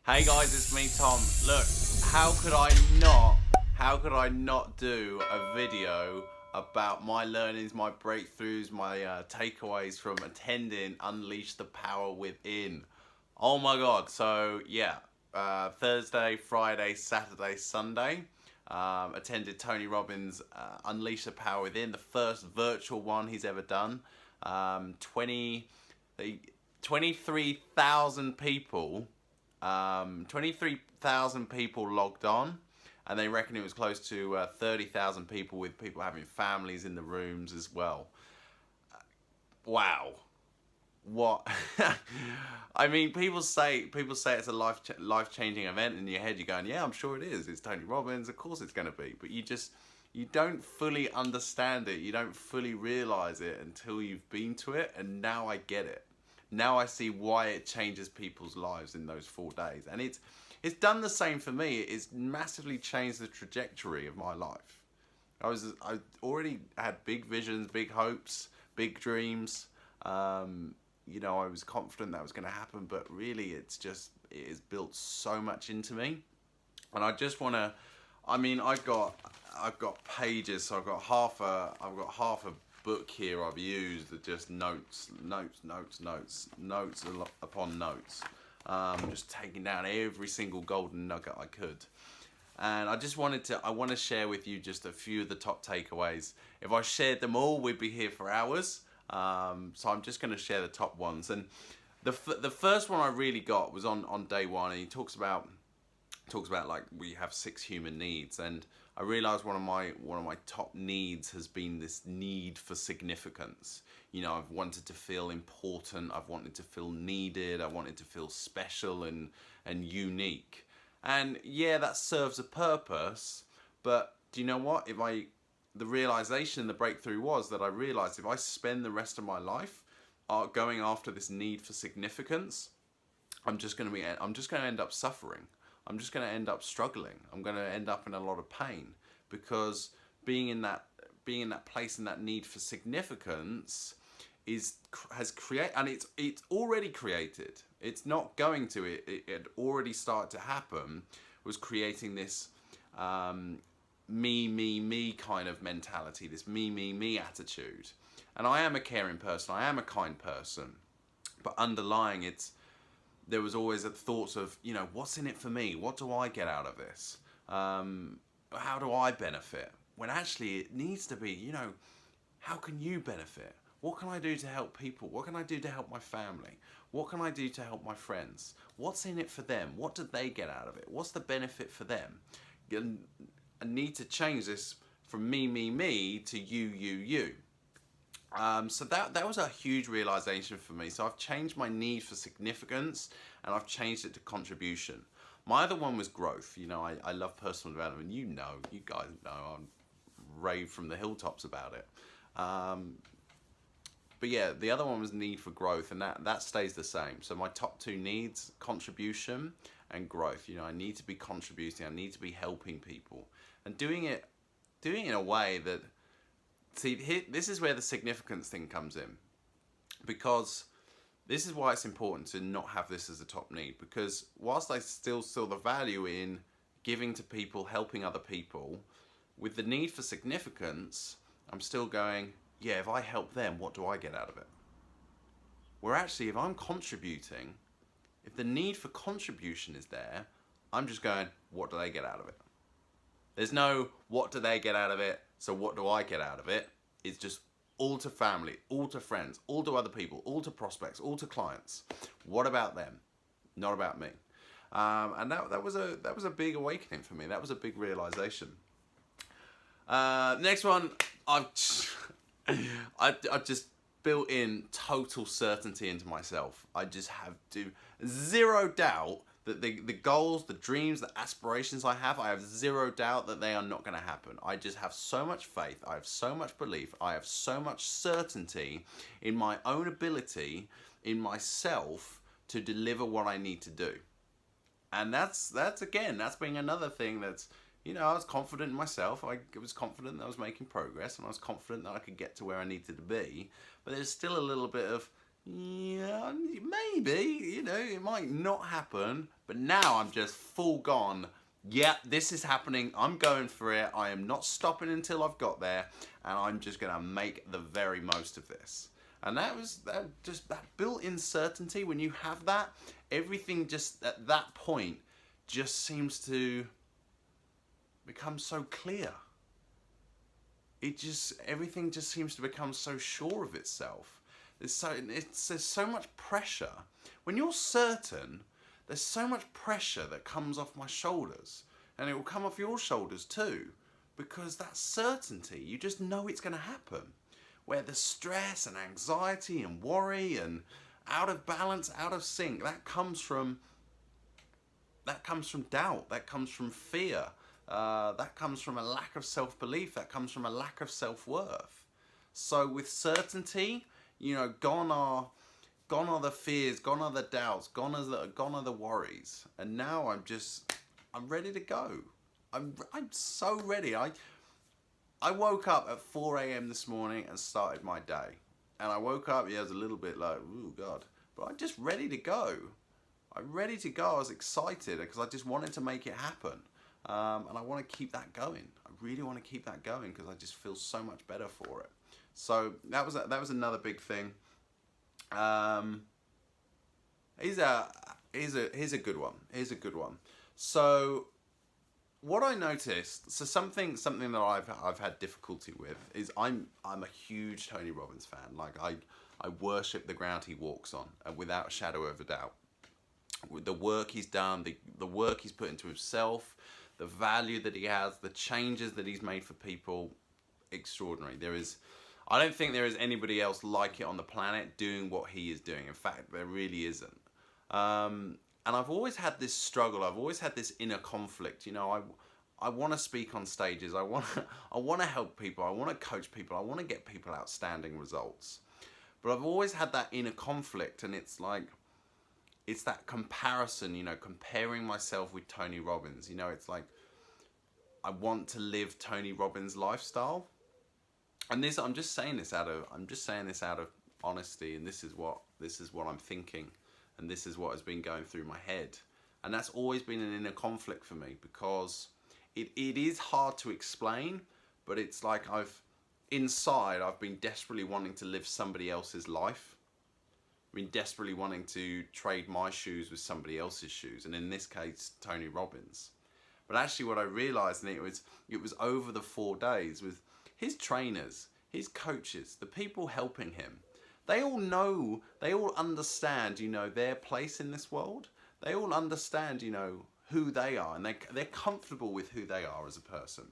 Hey guys, it's me Tom. Look, how could I not do a video about my learnings, my breakthroughs, my takeaways from attending Unleash the Power Within? Oh my God. So yeah, Thursday, Friday, Saturday, Sunday, attended Tony Robbins' Unleash the Power Within, the first virtual one he's ever done. 23,000 people 23,000 people logged on, and they reckon it was close to 30,000 people, with people having families in the rooms as well. Wow. What? I mean, people say it's a life changing event. In your head, you're going, yeah, I'm sure it is. It's Tony Robbins, of course it's going to be. But you don't fully understand it. You don't fully realize it until you've been to it. And now I get it. Now I see why it changes people's lives in those 4 days. And it's done the same for me. It's massively changed the trajectory of my life. I already had big visions, big hopes, big dreams. I was confident that was going to happen, but really it has built so much into me. And I just want to, I've got pages, so I've got half a book here I've used that just notes upon notes. Just taking down every single golden nugget I could. And I want to share with you just a few of the top takeaways. If I shared them all, we'd be here for hours. So I'm just going to share the top ones. And the first one I really got was on day one, and he talks about like we have 6 human needs, and I realized one of my top needs has been this need for significance. I've wanted to feel important, I've wanted to feel needed, I wanted to feel special and unique. And yeah, that serves a purpose, but do you know what? The realization, the breakthrough was that I realized if I spend the rest of my life going after this need for significance, I'm just going to end up suffering. I'm just going to end up struggling. I'm going to end up in a lot of pain, because being in that place and that need for significance has created, and it's already created. It's not going to. It already started to happen. Was creating this me kind of mentality, this me attitude. And I am a caring person. I am a kind person, but underlying there was always a thought of, what's in it for me? What do I get out of this? How do I benefit? When actually it needs to be, how can you benefit? What can I do to help people? What can I do to help my family? What can I do to help my friends? What's in it for them? What do they get out of it? What's the benefit for them? I need to change this from me to you. So that was a huge realization for me. So I've changed my need for significance, and I've changed it to contribution. My other one was growth. I love personal development. You guys know, I'm rave from the hilltops about it. But yeah, the other one was need for growth, and that stays the same. So my top 2 needs, contribution and growth. I need to be contributing. I need to be helping people, and doing it in a way that, this is where the significance thing comes in, because this is why it's important to not have this as a top need. Because whilst I still saw the value in giving to people, helping other people, with the need for significance, I'm still going, yeah, if I help them, what do I get out of it? Where actually, if I'm contributing, if the need for contribution is there, I'm just going, what do they get out of it? There's no, what do they get out of it? So what do I get out of it? It's just all to family, all to friends, all to other people, all to prospects, all to clients. What about them? Not about me. And that was a big awakening for me. That was a big realization. Next one, I just built in total certainty into myself. I just have zero doubt that the goals, the dreams, the aspirations I have zero doubt that they are not going to happen. I just have so much faith. I have so much belief. I have so much certainty in my own ability, in myself, to deliver what I need to do. And that's being another thing that's, I was confident in myself. I was confident that I was making progress, and I was confident that I could get to where I needed to be. But there's still a little bit of yeah, maybe, you know, it might not happen, but now I'm just full gone. Yeah, this is happening. I'm going for it. I am not stopping until I've got there, and I'm just gonna make the very most of this. And that built-in certainty. When you have that, everything just at that point just seems to become so clear. Everything just seems to become so sure of itself. There's so much pressure. When you're certain, there's so much pressure that comes off my shoulders, and it will come off your shoulders too, because that certainty, you just know it's going to happen. Where the stress and anxiety and worry and out of balance, out of sync, that comes from doubt, that comes from fear, that comes from a lack of self-belief, that comes from a lack of self-worth. So with certainty, you know, gone are the fears, gone are the doubts, gone are the worries, and now I'm ready to go. I'm so ready. I woke up at 4 a.m. this morning and started my day. And I woke up, I was a little bit like, ooh, God. But I'm just ready to go. I'm ready to go. I was excited because I just wanted to make it happen. And I want to keep that going. I really want to keep that going because I just feel so much better for it. So that was another big thing. Here's a good one. Here's a good one. So what I noticed, so something that I've had difficulty with is I'm a huge Tony Robbins fan. Like I worship the ground he walks on, without a shadow of a doubt. With the work he's done, the work he's put into himself, the value that he has, the changes that he's made for people, extraordinary. I don't think there is anybody else like it on the planet doing what he is doing. In fact, there really isn't. And I've always had this struggle. I've always had this inner conflict. You know, I want to speak on stages. I want to help people. I want to coach people. I want to get people outstanding results. But I've always had that inner conflict, and it's that comparison. You know, comparing myself with Tony Robbins. You know, it's like I want to live Tony Robbins' lifestyle. And I'm just saying this out of honesty, and this is what I'm thinking. And this is what has been going through my head. And that's always been an inner conflict for me, because it is hard to explain, but it's like I've been desperately wanting to live somebody else's life. I've been desperately wanting to trade my shoes with somebody else's shoes, and in this case, Tony Robbins. But actually what I realized, and it was over the 4 days, with his trainers, his coaches, the people helping him, they all understand, you know, their place in this world. They all understand, you know, who they are, and they're comfortable with who they are as a person.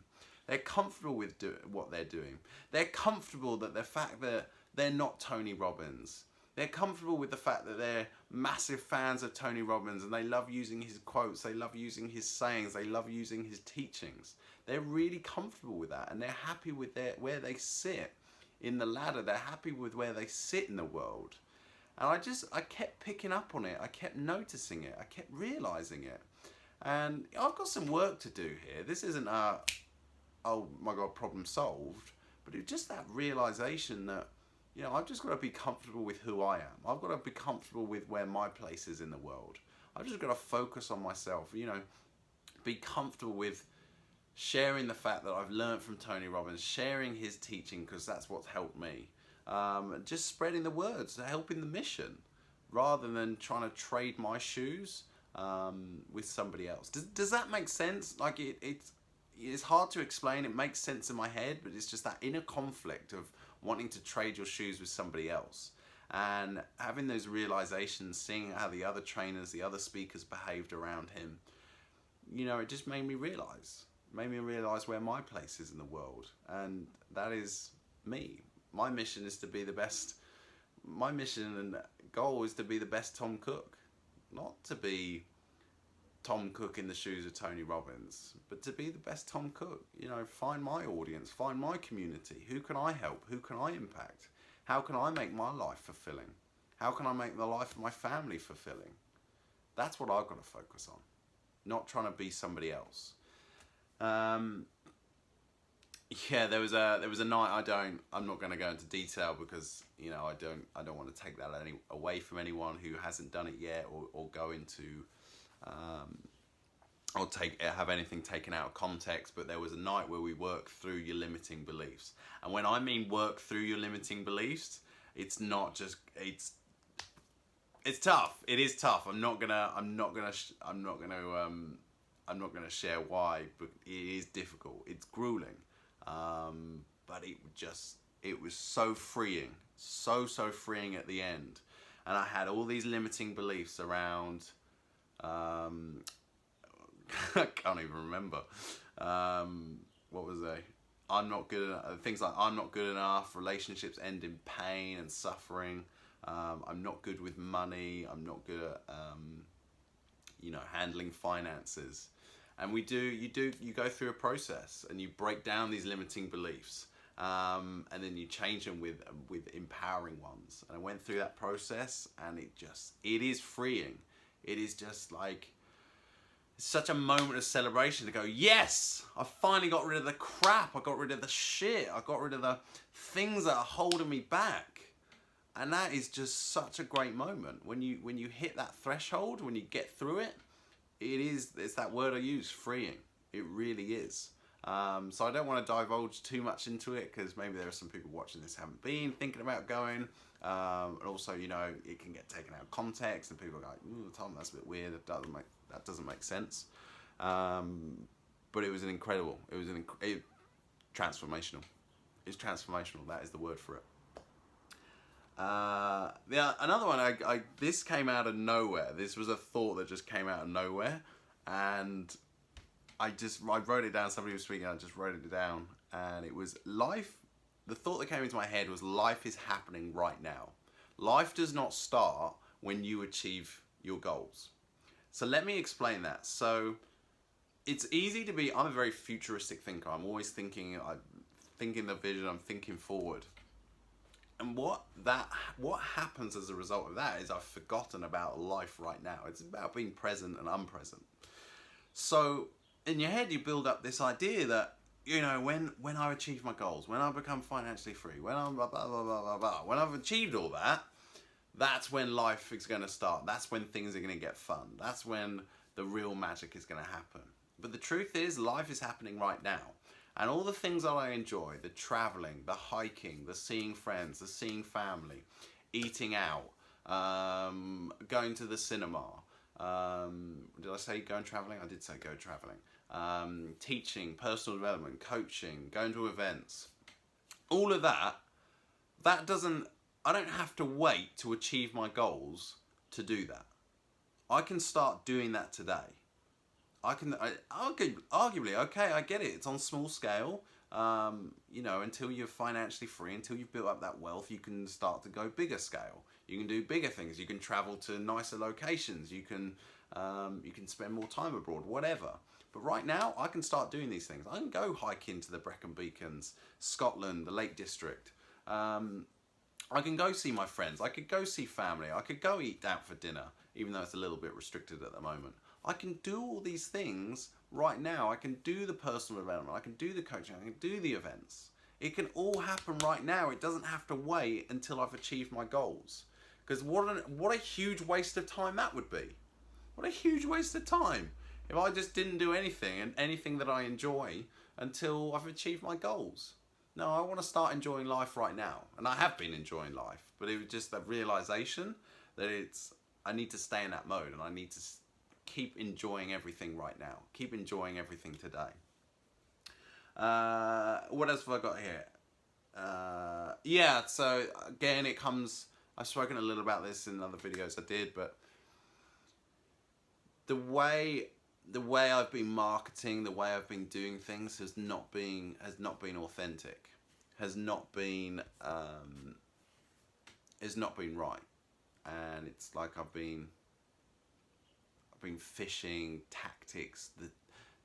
They're comfortable with what they're doing. They're comfortable that the fact that they're not Tony Robbins. They're comfortable with the fact that they're massive fans of Tony Robbins, and they love using his quotes, they love using his sayings, they love using his teachings. They're really comfortable with that, and they're happy with where they sit in the ladder. They're happy with where they sit in the world. And I kept picking up on it. I kept noticing it. I kept realizing it. And I've got some work to do here. This isn't oh my God, problem solved. But it's just that realization that, you know, I've just got to be comfortable with who I am. I've got to be comfortable with where my place is in the world. I've just got to focus on myself, you know, be comfortable with sharing the fact that I've learned from Tony Robbins, sharing his teaching, because that's what's helped me. Just spreading the words, helping the mission, rather than trying to trade my shoes with somebody else. Does that make sense? Like it's hard to explain. It makes sense in my head, but it's just that inner conflict of wanting to trade your shoes with somebody else, and having those realizations, seeing how the other trainers, the other speakers behaved around him. You know, it just made me realize where my place is in the world, and that is me. My mission is to be the best. My mission and goal is to be the best Tom Cook, not to be Tom Cook in the shoes of Tony Robbins, but to be the best Tom Cook. You know, find my audience, find my community. Who can I help? Who can I impact? How can I make my life fulfilling? How can I make the life of my family fulfilling? That's what I've got to focus on, not trying to be somebody else. Yeah, there was a night. I'm not going to go into detail because I don't want to take that away from anyone who hasn't done it yet, or go into um, or have anything taken out of context. But there was a night where we worked through your limiting beliefs, and when I mean work through your limiting beliefs, it's not just it's tough. It is tough. I'm not gonna share why, but it is difficult. It's grueling, but it was so freeing, so freeing at the end. And I had all these limiting beliefs around. I can't even remember. What was they? I'm not good enough. Things like I'm not good enough. Relationships end in pain and suffering. I'm not good with money. I'm not good at handling finances. And you go through a process and you break down these limiting beliefs, and then you change them with empowering ones. And I went through that process, and it is freeing. It is just like, it's such a moment of celebration to go, yes, I finally got rid of the crap. I got rid of the shit. I got rid of the things that are holding me back. And that is just such a great moment when you hit that threshold, when you get through it. It's that word I use, freeing. It really is. So I don't want to divulge too much into it, because maybe there are some people watching this haven't been thinking about going. And also, it can get taken out of context, and people are like, "Ooh, Tom, that's a bit weird. That doesn't make sense." But it was transformational. It's transformational. That is the word for it. Another one. This came out of nowhere. This was a thought that just came out of nowhere, and I wrote it down. Somebody was speaking. I just wrote it down, and it was life. The thought that came into my head was, life is happening right now. Life does not start when you achieve your goals. So let me explain that. So it's easy to be. I'm a very futuristic thinker. I'm always thinking. I'm thinking the vision. I'm thinking forward. And what happens as a result of that is I've forgotten about life right now. It's about being present and unpresent. So in your head, you build up this idea that, when I achieve my goals, when I become financially free, when I'm blah, blah, blah, blah, blah, blah, when I've achieved all that, that's when life is going to start. That's when things are going to get fun. That's when the real magic is going to happen. But the truth is, life is happening right now. And all the things that I enjoy, the traveling, the hiking, the seeing friends, the seeing family, eating out, going to the cinema. Did I say going traveling? I did say go traveling. Teaching, personal development, coaching, going to events. All of that I don't have to wait to achieve my goals to do that. I can start doing that today. Arguably, okay, I get it. It's on small scale. Until you're financially free, until you've built up that wealth, you can start to go bigger scale. You can do bigger things. You can travel to nicer locations. You can spend more time abroad, whatever. But right now, I can start doing these things. I can go hiking to the Brecon Beacons, Scotland, the Lake District. I can go see my friends. I could go see family. I could go eat out for dinner, even though it's a little bit restricted at the moment. I can do all these things right now. I can do the personal development. I can do the coaching. I can do the events. It can all happen right now. It doesn't have to wait until I've achieved my goals. Because what a huge waste of time that would be. What a huge waste of time if I just didn't do anything and anything that I enjoy until I've achieved my goals. No, I want to start enjoying life right now. And I have been enjoying life. But it was just that realization that I need to stay in that mode, and I need to keep enjoying everything right now. Keep enjoying everything today. What else have I got here? So again, I've spoken a little about this in other videos I did, but the way I've been marketing, the way I've been doing things has not been authentic, has not been right, and it's like I've been fishing tactics,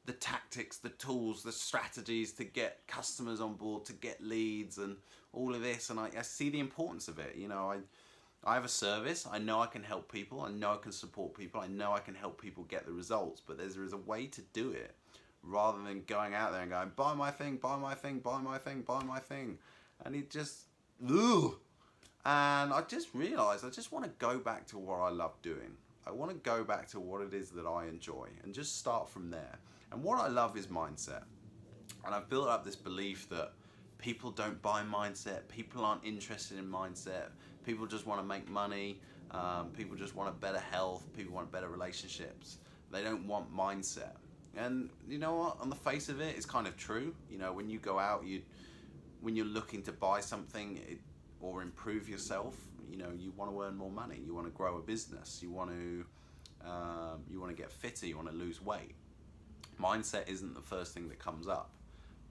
the tactics, the tools, the strategies to get customers on board, to get leads, and all of this. And I see the importance of it. I have a service. I know I can help people. I know I can support people. I know I can help people get the results. But there is a way to do it rather than going out there and going, buy my thing, buy my thing, buy my thing, buy my thing. And it just, ugh. And I just realized I just want to go back to what I love doing. I want to go back to what it is that I enjoy and just start from there. And what I love is mindset. And I've built up this belief that people don't buy mindset, people aren't interested in mindset, people just want to make money, people just want a better health, people want better relationships. They don't want mindset. And you know what, on the face of it, it's kind of true. You know, when you go out, when you're looking to buy something or improve yourself, you know, you want to earn more money, you want to grow a business, you want to get fitter, you want to lose weight. Mindset isn't the first thing that comes up,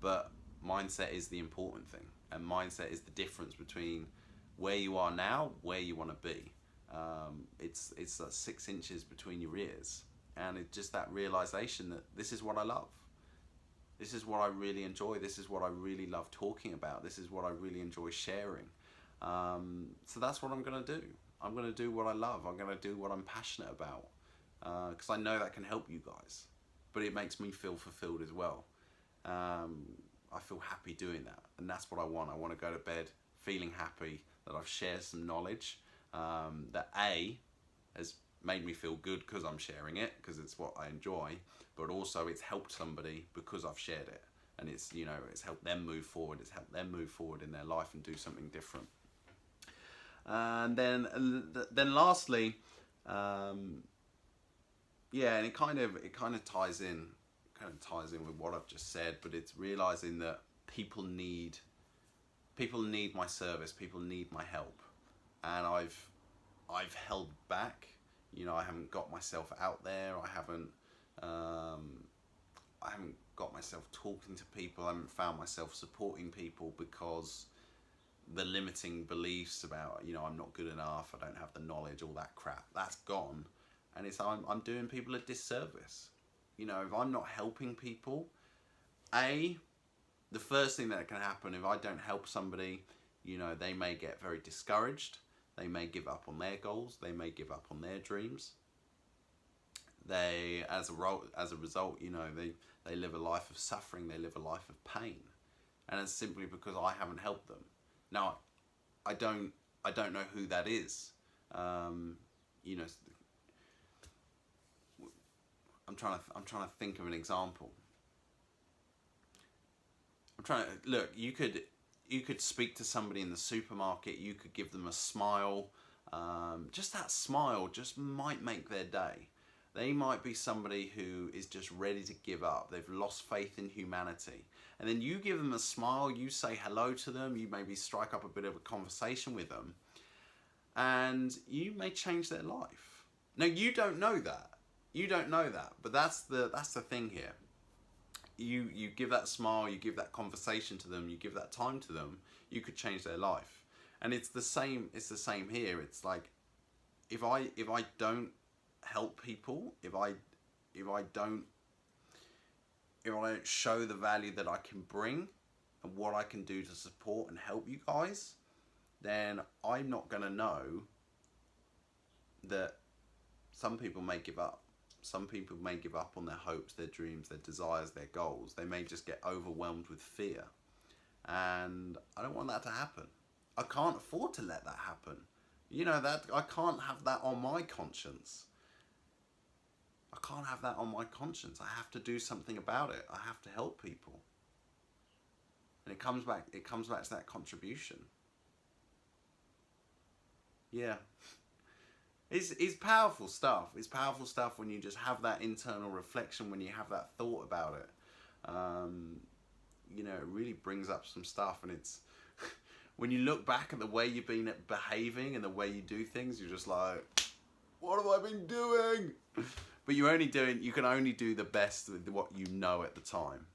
but mindset is the important thing, and mindset is the difference between where you are now, where you want to be. It's 6 inches between your ears, and it's just that realization that this is what I love. This is what I really enjoy. This is what I really love talking about. This is what I really enjoy sharing. So that's what I'm going to do. I'm going to do what I love. I'm going to do what I'm passionate about, because I know that can help you guys, but it makes me feel fulfilled as well. I feel happy doing that, and that's what I want. I want to go to bed feeling happy that I've shared some knowledge that has made me feel good because I'm sharing it, because it's what I enjoy, but also it's helped somebody because I've shared it, and it's, you know, it's helped them move forward. It's helped them move forward in their life and do something different. And then lastly, and it kind of ties in with what I've just said, but it's realizing that people need my service, people need my help, and I've held back. You know, I haven't got myself out there. I haven't got myself talking to people. I haven't found myself supporting people because the limiting beliefs about, you know, I'm not good enough, I don't have the knowledge, all that crap, that's gone, and I'm doing people a disservice. You know, if I'm not helping people, the first thing that can happen if I don't help somebody, you know, they may get very discouraged. They may give up on their goals. They may give up on their dreams. They, as a result, you know, they live a life of suffering. They live a life of pain, and it's simply because I haven't helped them. Now, I don't know who that is. You know, I'm trying to think of an example. Look, you could speak to somebody in the supermarket, you could give them a smile. Just that smile just might make their day. They might be somebody who is just ready to give up. They've lost faith in humanity. And then you give them a smile, you say hello to them, you maybe strike up a bit of a conversation with them, and you may change their life. Now, you don't know that. You don't know that, but that's the thing here. You give that smile, you give that conversation to them, you give that time to them, you could change their life. And it's the same here. It's like if I don't help people, if I don't show the value that I can bring and what I can do to support and help you guys, then I'm not going to know that some people may give up. Some people may give up on their hopes, their dreams, their desires, their goals. They may just get overwhelmed with fear. And I don't want that to happen. I can't afford to let that happen. You know, that I can't have that on my conscience. I can't have that on my conscience. I have to do something about it. I have to help people. And it comes back to that contribution. Yeah. It's powerful stuff. It's powerful stuff when you just have that internal reflection, when you have that thought about it. You know, it really brings up some stuff, and it's when you look back at the way you've been behaving and the way you do things, you're just like, what have I been doing? But you can only do the best with what you know at the time.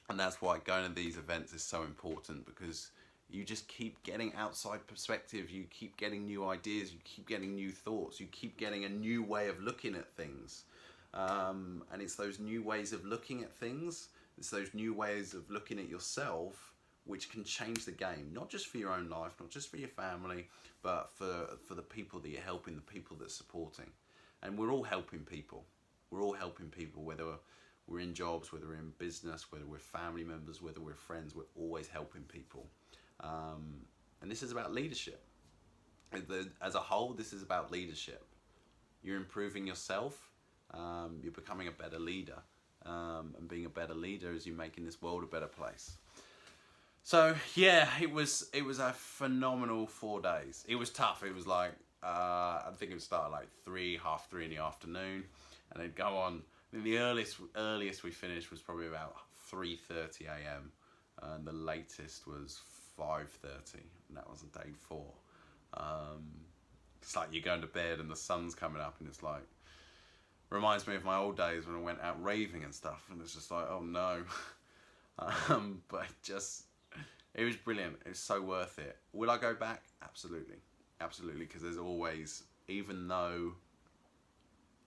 And that's why going to these events is so important, because you just keep getting outside perspective, you keep getting new ideas, you keep getting new thoughts, you keep getting a new way of looking at things. And it's those new ways of looking at things, it's those new ways of looking at yourself, which can change the game, not just for your own life, not just for your family, but for the people that you're helping, the people that are supporting. And we're all helping people. We're all helping people, we're in jobs, whether we're in business, whether we're family members, whether we're friends, we're always helping people. And this is about leadership. As a whole, this is about leadership. You're improving yourself, you're becoming a better leader. And being a better leader is you making this world a better place. So yeah, it was a phenomenal 4 days. It was tough. It was like, I think it would start at like 3:30 in the afternoon, and it'd go on. I think the earliest we finished was probably about 3:30 a.m. and the latest was 5:30, and that was on day 4. It's like you're going to bed and the sun's coming up, and it's like, reminds me of my old days when I went out raving and stuff, and it's just like, oh no. But it was brilliant. It was so worth it. Will I go back? Absolutely, because there's always, even though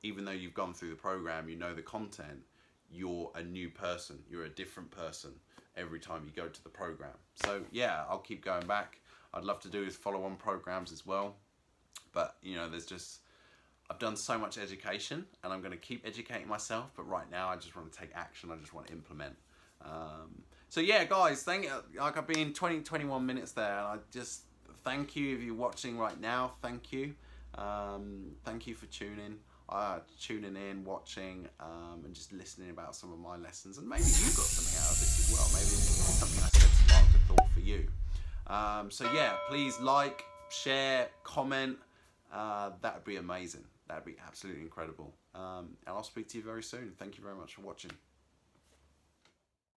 you've gone through the program, you know the content, you're a new person, you're a different person every time you go to the program. So yeah, I'll keep going back. I'd love to do follow-on programs as well, but you know, I've done so much education, and I'm going to keep educating myself, but right now I just want to take action. I just want to implement. So yeah, guys, like I've been 21 minutes there, and I just thank you if you're watching right now. Thank you. Thank you for tuning in, watching, and just listening about some of my lessons, and maybe you got something out of this as well. Maybe something I said sparked a thought for you. So yeah, please like, share, comment. That would be amazing. That would be absolutely incredible. And I'll speak to you very soon. Thank you very much for watching.